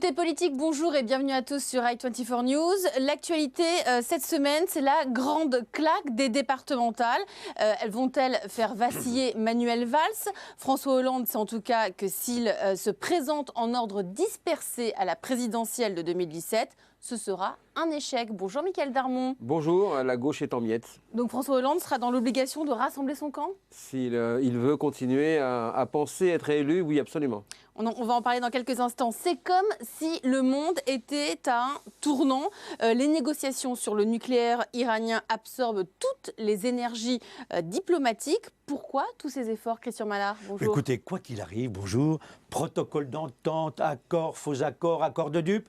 Tout est politique, bonjour et bienvenue à tous sur i24 News. L'actualité cette semaine, c'est la grande claque des départementales. Elles vont-elles faire vaciller Manuel Valls? François Hollande sait en tout cas que s'il se présente en ordre dispersé à la présidentielle de 2017, ce sera un échec. Bonjour Mickaël Darmon. Bonjour, la gauche est en miettes. Donc François Hollande sera dans l'obligation de rassembler son camp? S'il il veut continuer à penser être élu, oui, absolument. On va en parler dans quelques instants. C'est comme si le monde était à un tournant. Les négociations sur le nucléaire iranien absorbent toutes les énergies diplomatiques. Pourquoi tous ces efforts, Christian Mallard? Bonjour. Écoutez, quoi qu'il arrive, bonjour, protocole d'entente, accord, faux accord, accord de dupes,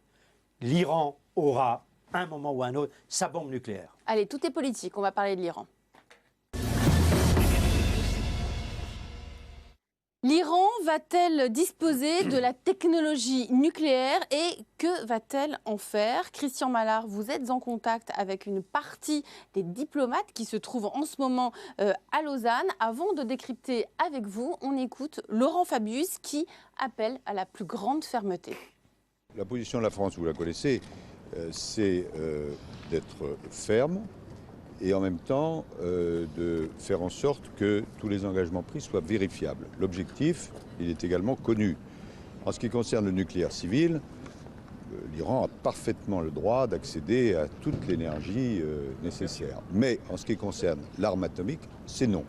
l'Iran aura, à un moment ou à un autre, sa bombe nucléaire. Allez, tout est politique. On va parler de l'Iran. L'Iran va-t-elle disposer de la technologie nucléaire et que va-t-elle en faire? Christian Mallard, vous êtes en contact avec une partie des diplomates qui se trouvent en ce moment à Lausanne. Avant de décrypter avec vous, on écoute Laurent Fabius qui appelle à la plus grande fermeté. La position de la France, vous la connaissez, c'est d'être ferme et en même temps de faire en sorte que tous les engagements pris soient vérifiables. L'objectif, il est également connu. En ce qui concerne le nucléaire civil, l'Iran a parfaitement le droit d'accéder à toute l'énergie nécessaire. Mais en ce qui concerne l'arme atomique, c'est non.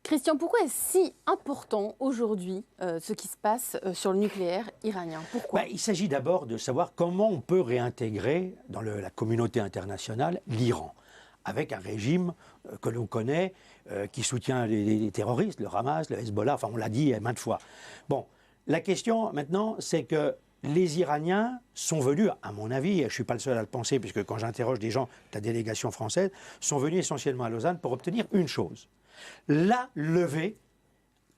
Christian, pourquoi est-ce si important aujourd'hui ce qui se passe sur le nucléaire iranien? Pourquoi? Il s'agit d'abord de savoir comment on peut réintégrer dans la communauté internationale l'Iran, avec un régime que l'on connaît, qui soutient les terroristes, le Hamas, le Hezbollah, enfin on l'a dit maintes fois. Bon, la question maintenant, c'est que les Iraniens sont venus, à mon avis, et je ne suis pas le seul à le penser, puisque quand j'interroge des gens de la délégation française, sont venus essentiellement à Lausanne pour obtenir une chose: la levée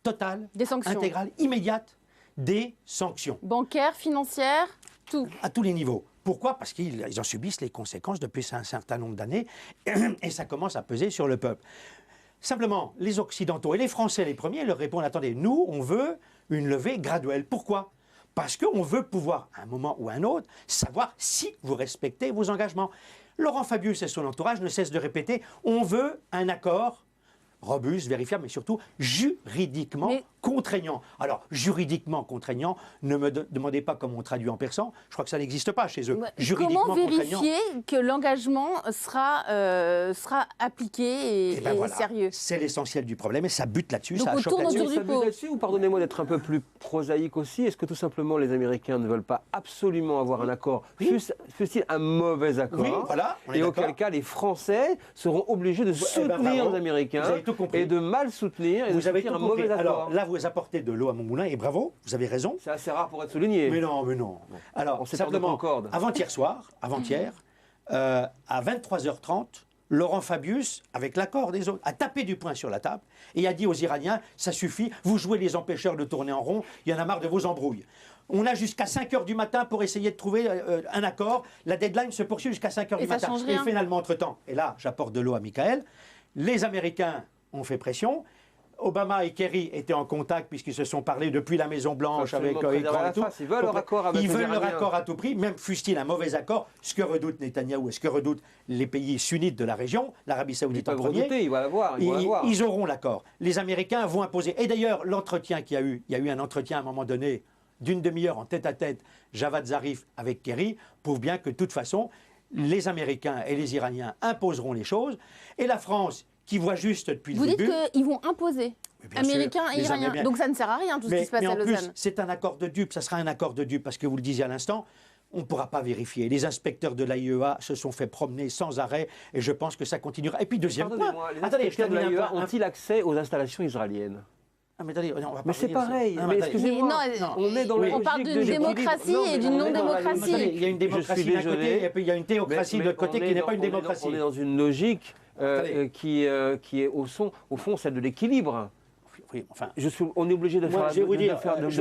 totale, intégrale, immédiate des sanctions. Bancaires, financières, tout. À tous les niveaux. Pourquoi? Parce qu'ils en subissent les conséquences depuis un certain nombre d'années et ça commence à peser sur le peuple. Simplement, les Occidentaux et les Français les premiers leur répondent: attendez, nous, on veut une levée graduelle. Pourquoi? Parce qu'on veut pouvoir, à un moment ou à un autre, savoir si vous respectez vos engagements. Laurent Fabius et son entourage ne cessent de répéter: on veut un accord robuste, vérifiable, mais surtout juridiquement contraignant. Alors, juridiquement contraignant, ne me demandez pas comment on traduit en persan, je crois que ça n'existe pas chez eux. Juridiquement comment vérifier que l'engagement sera appliqué et voilà, sérieux? C'est l'essentiel du problème et ça bute là-dessus, ça on choque tourne là-dessus. autour du pot. Là-dessus, ou pardonnez-moi d'être un peu plus prosaïque aussi, est-ce que tout simplement les Américains ne veulent pas absolument avoir un accord, fût-il un mauvais accord? Oui, voilà, et auquel cas les Français seront obligés de soutenir les Américains et de mal soutenir et de soutenir un mauvais accord. Alors là, vous apportez de l'eau à mon moulin et bravo, vous avez raison. C'est assez rare pour être souligné. Mais non, mais non. Alors, simplement, avant-hier soir, à 23h30, Laurent Fabius, avec l'accord des autres, a tapé du poing sur la table et a dit aux Iraniens: ça suffit, vous jouez les empêcheurs de tourner en rond, il y en a marre de vos embrouilles. On a jusqu'à 5h du matin pour essayer de trouver un accord. La deadline se poursuit jusqu'à 5h du matin. Et finalement, entre-temps, et là, j'apporte de l'eau à Mickaël, les Américains ont fait pression. Obama et Kerry étaient en contact puisqu'ils se sont parlé depuis la Maison-Blanche avec écran et tout. Ils veulent leur accord avec Ils veulent leur accord à tout prix, même fût-il un mauvais accord, ce que redoute Netanyahou et ce que redoutent les pays sunnites de la région, l'Arabie Saoudite en premier. Ils auront l'accord. Les Américains vont imposer. Et d'ailleurs, l'entretien qu'il y a eu, il y a eu un entretien à un moment donné d'une demi-heure en tête-à-tête, Javad Zarif avec Kerry, prouve bien que de toute façon, les Américains et les Iraniens imposeront les choses. Et la France, qui voit juste depuis le début... Vous dites qu'ils vont imposer, Américains et Iraniens. Donc ça ne sert à rien, tout ce qui se passe à Lausanne. Mais en plus, c'est un accord de dupes, ça sera un accord de dupes, parce que vous le disiez à l'instant, on ne pourra pas vérifier. Les inspecteurs de l'AIEA se sont fait promener sans arrêt, et je pense que ça continuera. Et puis deuxième point... Les inspecteurs de l'AIEA ont-ils accès aux installations israéliennes? mais attendez, mais c'est pareil. Mais excusez-moi, on est dans on parle d'une démocratie et d'une non-démocratie. Il y a une démocratie d'un côté et puis il y a une théocratie de l'autre côté qui n'est pas une démocratie. On est dans une logique qui est au fond celle de l'équilibre. Oui, enfin, on est obligé de faire. Je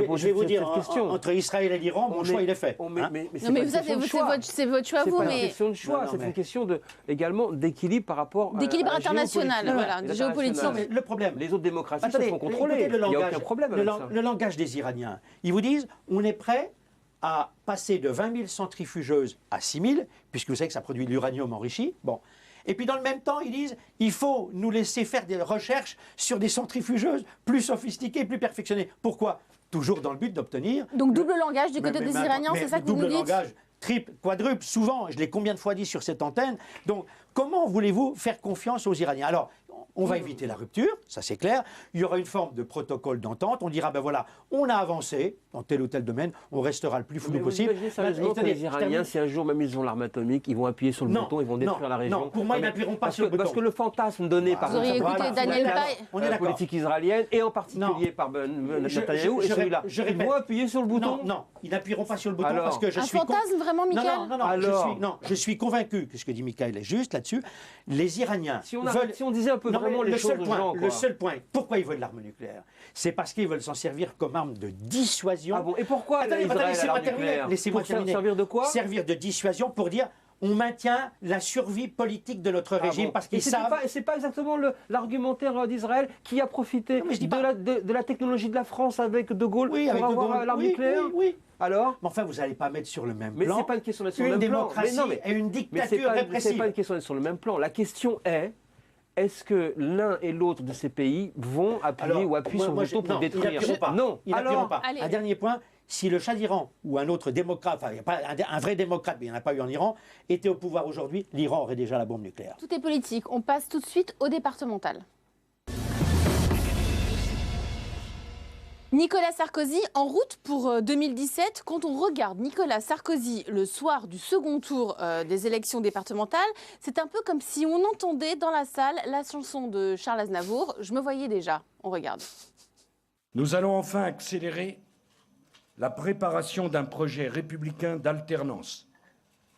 vais vous dire, entre Israël et l'Iran, mon choix il est fait. Mais c'est votre choix, vous. C'est pas une question de choix, c'est une question également d'équilibre par rapport. D'équilibre international, voilà, de géopolitique. Non, mais le problème, les autres démocraties se font contrôler. Il n'y a aucun problème avec ça. Le langage des Iraniens, ils vous disent: on est prêt à passer de 20 000 centrifugeuses à 6 000, puisque vous savez que ça produit de l'uranium enrichi. Bon. Et puis dans le même temps, ils disent il faut nous laisser faire des recherches sur des centrifugeuses plus sophistiquées, plus perfectionnées. Pourquoi? Toujours dans le but d'obtenir... Donc double langage du côté des Iraniens, c'est ça que vous nous dites? dites? Double langage, triple, quadruple, souvent, je l'ai combien de fois dit sur cette antenne. Donc comment voulez-vous faire confiance aux Iraniens? Alors, on va éviter la rupture, ça c'est clair. Il y aura une forme de protocole d'entente. On dira, ben voilà, on a avancé dans tel ou tel domaine, on restera le plus flou possible. Vous imaginez sérieusement que les Iraniens, si un jour même ils ont l'arme atomique, ils vont appuyer sur le bouton, ils vont détruire la région? Non, pour moi, ils n'appuieront pas sur le bouton. Parce que le fantasme donné par la politique israélienne, et en particulier par Netanyahou, est celui-là. Ils vont appuyer sur le bouton? Non, ils n'appuieront pas sur le bouton parce que je suis... Un fantasme vraiment, Mickaël? Non, je suis convaincu que ce que dit Mickaël est juste là-dessus. Les Iraniens veulent... Si on disait un peu vraiment les choses aux gens, le seul point, pourquoi ils veulent l'arme nucléaire? C'est parce qu'ils veulent s'en servir comme arme de dissuasion. Ah bon, et pourquoi laissez-moi terminer. Laissez-moi terminer. Servir de quoi? Servir de dissuasion pour dire on maintient la survie politique de notre régime parce qu'ils savent... Et c'est pas exactement l'argumentaire d'Israël qui a profité de la technologie de la France avec De Gaulle pour avoir l'arme nucléaire? Oui. Alors? Mais enfin, vous n'allez pas mettre sur le même plan... Mais c'est pas une question d'être sur le même plan. Une démocratie et une dictature répressive. C'est pas une question d'être sur le même plan. La question est... Est-ce que l'un et l'autre de ces pays vont appuyer ou appuyer sur le bouton pour détruire? Non, ils n'appuieront pas. Allez. Un dernier point, si le Shah d'Iran ou un autre démocrate, enfin, il n'y a pas un vrai démocrate, mais il n'y en a pas eu en Iran, était au pouvoir aujourd'hui, l'Iran aurait déjà la bombe nucléaire. Tout est politique. On passe tout de suite au départemental. Nicolas Sarkozy en route pour 2017. Quand on regarde Nicolas Sarkozy le soir du second tour des élections départementales, c'est un peu comme si on entendait dans la salle la chanson de Charles Aznavour. Je me voyais déjà. On regarde. Nous allons enfin accélérer la préparation d'un projet républicain d'alternance.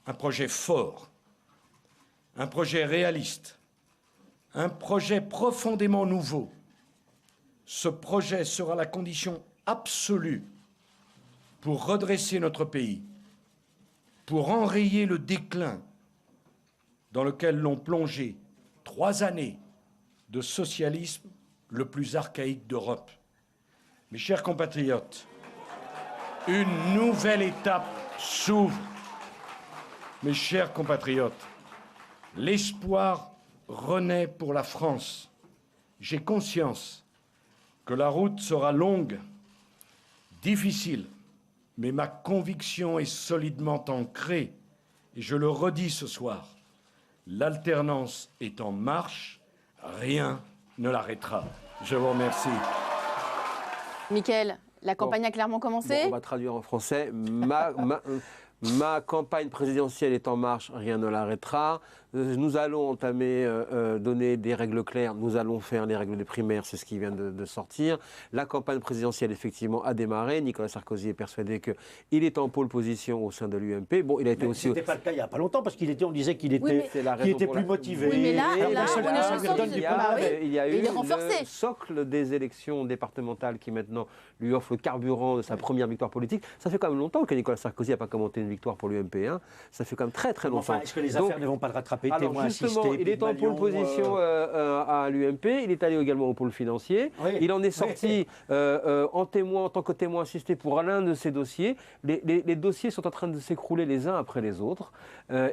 Un projet fort, un projet réaliste, un projet profondément nouveau. Ce projet sera la condition absolue pour redresser notre pays, pour enrayer le déclin dans lequel l'ont plongé 3 années de socialisme le plus archaïque d'Europe. Mes chers compatriotes, une nouvelle étape s'ouvre. Mes chers compatriotes, l'espoir renaît pour la France. J'ai conscience que la route sera longue, difficile, mais ma conviction est solidement ancrée, et je le redis ce soir, l'alternance est en marche, rien ne l'arrêtera. Je vous remercie. Mickaël, la campagne a clairement commencé. On va traduire en français. Ma campagne présidentielle est en marche, rien ne l'arrêtera. Nous allons entamer, donner des règles claires. Nous allons faire les règles des primaires, c'est ce qui vient de sortir. La campagne présidentielle, effectivement, a démarré. Nicolas Sarkozy est persuadé qu'il est en pôle position au sein de l'UMP. Bon, il a été aussi... C'était pas le cas il n'y a pas longtemps, parce on disait qu'il était plus motivé. Oui, mais là, il y a eu le socle des élections départementales qui maintenant lui offre le carburant de sa première victoire politique. Ça fait quand même longtemps que Nicolas Sarkozy n'a pas commenté une victoire pour l'UMP. Ça fait quand même très longtemps. Enfin, est-ce que les affaires ne vont pas le rattraper? Alors justement, il est en pôle position à l'UMP, il est allé également au pôle financier, il en est sorti en tant que témoin assisté pour l'un de ses dossiers. Les dossiers sont en train de s'écrouler les uns après les autres,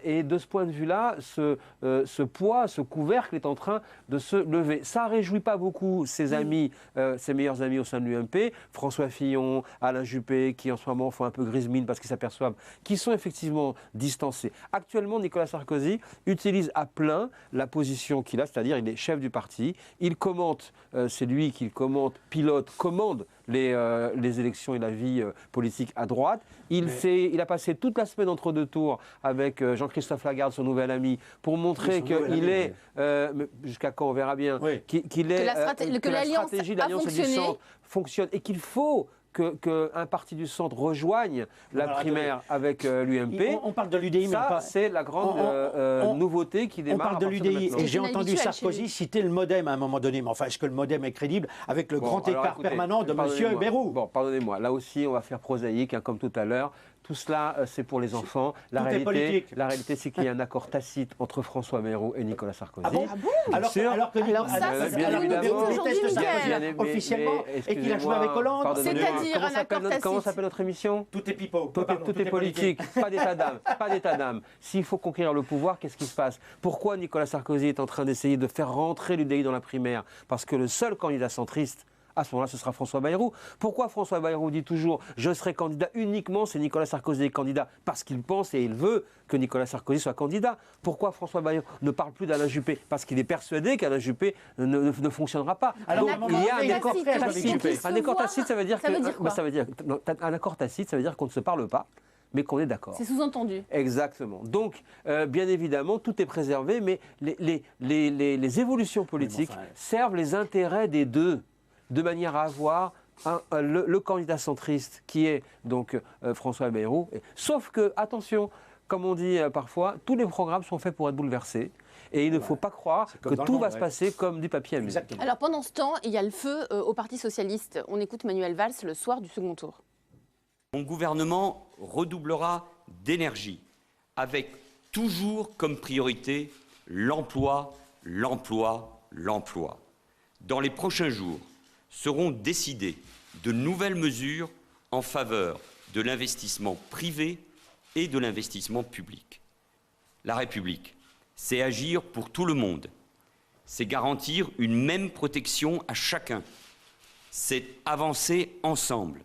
et de ce point de vue-là, ce poids, ce couvercle est en train de se lever. Ça ne réjouit pas beaucoup ses amis, ses meilleurs amis au sein de l'UMP, François Fillon, Alain Juppé, qui en ce moment font un peu grise mine parce qu'ils s'aperçoivent qu'ils sont effectivement distancés. Actuellement, Nicolas Sarkozy utilise à plein la position qu'il a, c'est-à-dire il est chef du parti, il commente, c'est lui qui commente, pilote, commande les élections et la vie politique à droite. Il a passé toute la semaine entre deux tours avec Jean-Christophe Lagarde, son nouvel ami, pour montrer qu'il est, jusqu'à quand on verra bien, qu'il est, que la stratégie de l'Alliance du Centre fonctionne et qu'il faut qu'un parti du centre rejoigne la primaire avec l'UMP. On parle de l'UDI, mais ça, c'est la grande nouveauté qui démarre. On parle de l'UDI, et j'ai entendu Sarkozy citer le MoDem à un moment donné. Mais enfin, est-ce que le MoDem est crédible avec le grand écart permanent de M. Bayrou? Bon, pardonnez-moi. Là aussi, on va faire prosaïque, comme tout à l'heure. tout cela, c'est pour les enfants. La réalité, c'est qu'il y a un accord tacite entre François Bayrou et Nicolas Sarkozy. Ah bon, Alors ça, c'est ce que vous nous dites aujourd'hui, Mickaël. Officiellement, et qu'il a joué avec Hollande. C'est-à-dire un accord tacite. Comment s'appelle notre émission? Tout est pipeau. Tout est politique. Pas d'état d'âme. Pas d'état d'âme. S'il faut conquérir le pouvoir, qu'est-ce qui se passe? Pourquoi Nicolas Sarkozy est en train d'essayer de faire rentrer l'UDI dans la primaire? Parce que le seul candidat centriste, à ce moment-là, ce sera François Bayrou. Pourquoi François Bayrou dit toujours « je serai candidat uniquement, c'est Nicolas Sarkozy est candidat » parce qu'il pense et il veut que Nicolas Sarkozy soit candidat. Pourquoi François Bayrou ne parle plus d'Alain Juppé? Parce qu'il est persuadé qu'Alain Juppé ne fonctionnera pas. Alors, donc il y a un accord tacite. Un accord tacite, ça veut dire un accord tacite, ça veut dire qu'on ne se parle pas, mais qu'on est d'accord. C'est sous-entendu. Exactement. Donc, bien évidemment, tout est préservé, mais les évolutions politiques servent les intérêts des deux, de manière à avoir le candidat centriste qui est donc François Bayrou. Sauf que, attention, comme on dit parfois, tous les programmes sont faits pour être bouleversés. Et il ne faut pas croire que tout va se passer comme du papier à musique. Alors pendant ce temps, il y a le feu au Parti Socialiste. On écoute Manuel Valls le soir du second tour. Mon gouvernement redoublera d'énergie, avec toujours comme priorité l'emploi, l'emploi, l'emploi. Dans les prochains jours, seront décidées de nouvelles mesures en faveur de l'investissement privé et de l'investissement public. La République, c'est agir pour tout le monde, c'est garantir une même protection à chacun, c'est avancer ensemble.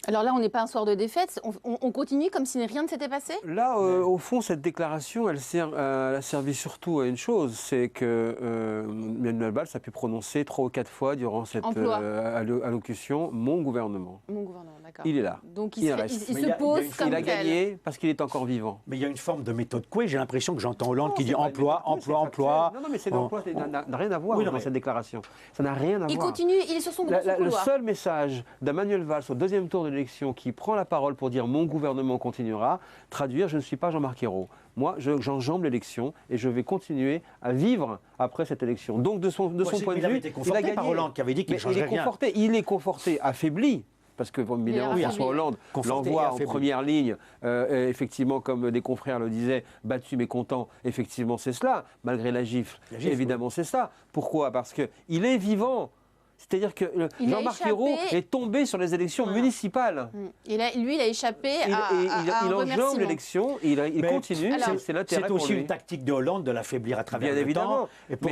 Alors là, on n'est pas un soir de défaite, on continue comme si rien ne s'était passé? Là, au fond, cette déclaration, elle a servi surtout à une chose, c'est que Manuel Valls a pu prononcer 3 ou 4 fois durant cette allocution « mon gouvernement ». Mon gouvernement, d'accord. Il est là. Donc il se pose comme tel. Il a gagné parce qu'il est encore vivant. Mais il y a une forme de méthode Coué, j'ai l'impression que j'entends Hollande qui dit emploi, emploi, emploi. Non, mais c'est l'emploi, ça n'a rien à voir dans cette déclaration. Ça n'a rien à voir. Il continue, il est sur son couloir. Le seul message d'Emmanuel Valls au deuxième tour de l'élection qui prend la parole pour dire « mon gouvernement continuera », traduire « je ne suis pas Jean-Marc Ayrault ». Moi, j'enjambe l'élection et je vais continuer à vivre après cette élection. Donc, de son point de vue, il a gagné. Par Hollande qui avait dit qu'il ne changerait rien. Il est conforté, affaibli. Parce que François Hollande l'envoie en première ligne, effectivement, comme des confrères le disaient, battu mais content, effectivement c'est cela, malgré la gifle, évidemment c'est ça. Pourquoi? Parce qu'il est vivant. C'est-à-dire que Jean-Marc Ayrault est tombé sur les élections municipales. Et là, lui, il a échappé à un remerciement. Il enjambe l'élection, il continue, c'est l'intérêt pour lui. C'est aussi une tactique de Hollande de l'affaiblir à travers le temps. Et pour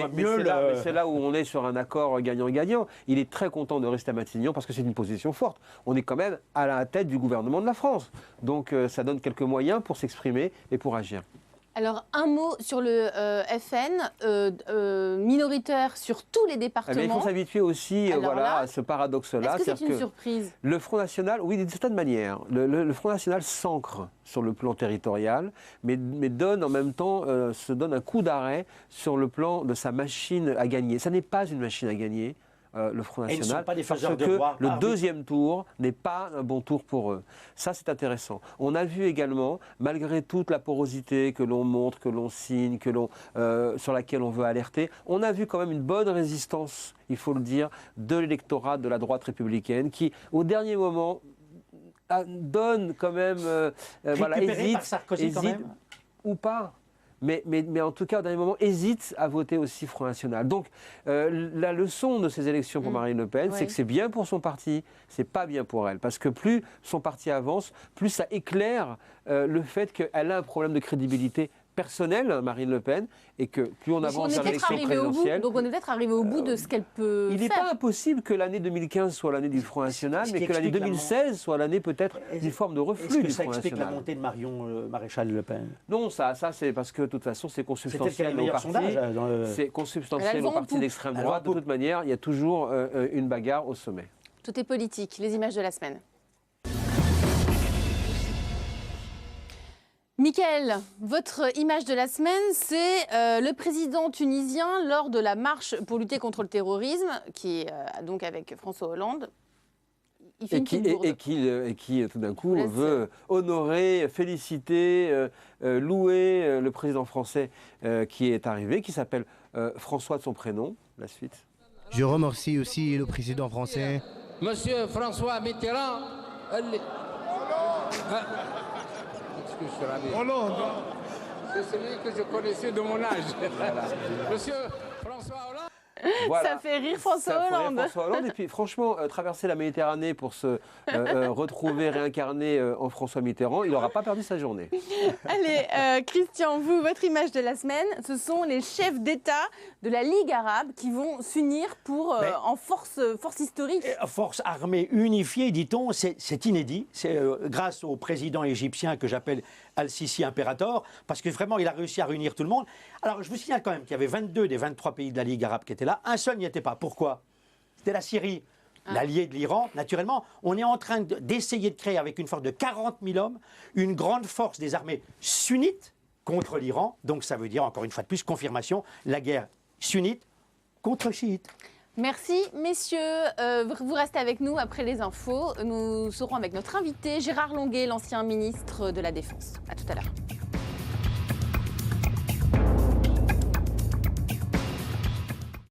c'est là où on est sur un accord gagnant-gagnant. Il est très content de rester à Matignon parce que c'est une position forte. On est quand même à la tête du gouvernement de la France. Donc ça donne quelques moyens pour s'exprimer et pour agir. Alors, un mot sur le FN, minoritaire sur tous les départements. Il faut s'habituer aussi à ce paradoxe-là. Est-ce que c'est une surprise? Le Front National, oui, d'une certaine manière. Le Front National s'ancre sur le plan territorial, mais donne en même temps, se donne un coup d'arrêt sur le plan de sa machine à gagner. Ça n'est pas une machine à gagner. Le Front National, ils ne sont pas des faiseurs de parce que roi. le deuxième tour n'est pas un bon tour pour eux. Ça, c'est intéressant. On a vu également, malgré toute la porosité que l'on montre, que l'on signe, sur laquelle on veut alerter, on a vu quand même une bonne résistance, il faut le dire, de l'électorat de la droite républicaine qui, au dernier moment, donne quand même, hésite ou pas. Mais en tout cas, au dernier moment, hésite à voter aussi Front National. Donc, la leçon de ces élections pour Marine Le Pen, c'est que c'est bien pour son parti, c'est pas bien pour elle. Parce que plus son parti avance, plus ça éclaire le fait qu'elle a un problème de crédibilité personnelle, Marine Le Pen, et que plus on avance vers l'élection présidentielle... Donc on est peut-être arrivé au bout de ce qu'elle peut Il n'est pas impossible que l'année 2015 soit l'année du Front National, mais que l'année 2016 soit l'année peut-être d'une forme de reflux du Front National. Est-ce que ça explique la montée de Marion Maréchal Le Pen? Non, ça c'est parce que de toute façon c'est consubstantiel au parti. C'est consubstantiel au parti d'extrême droite. De toute manière, il y a toujours une bagarre au sommet. Tout est politique. Les images de la semaine. Mickaël, votre image de la semaine, c'est le président tunisien lors de la marche pour lutter contre le terrorisme, qui est donc avec François Hollande. Il fait et qui tout d'un coup veut honorer, féliciter, louer le président français qui est arrivé, qui s'appelle François de son prénom. La suite. Je remercie aussi le président français. Monsieur François Mitterrand. je suis ravi. Hollande. C'est celui que je connaissais de mon âge. Monsieur François Hollande. Voilà. Ça fait rire François Ça fait rire Hollande. François Hollande. Et puis franchement, traverser la Méditerranée pour se retrouver réincarné en François Mitterrand, il n'aura pas perdu sa journée. Allez, Christian, vous, votre image de la semaine, ce sont les chefs d'État de la Ligue arabe qui vont s'unir pour en force historique. Force armée unifiée, dit-on, c'est inédit. C'est grâce au président égyptien que j'appelle Al-Sisi impérator, parce que vraiment, il a réussi à réunir tout le monde. Alors, je vous signale quand même qu'il y avait 22 des 23 pays de la Ligue arabe qui étaient là. Un seul n'y était pas. Pourquoi? C'était la Syrie, l'allié de l'Iran. Naturellement, on est en train d'essayer de créer, avec une force de 40 000 hommes, une grande force des armées sunnites contre l'Iran. Donc, ça veut dire, encore une fois de plus, confirmation, la guerre sunnite contre chiite. Merci, messieurs. Vous restez avec nous après les infos. Nous serons avec notre invité, Gérard Longuet, l'ancien ministre de la Défense. À tout à l'heure.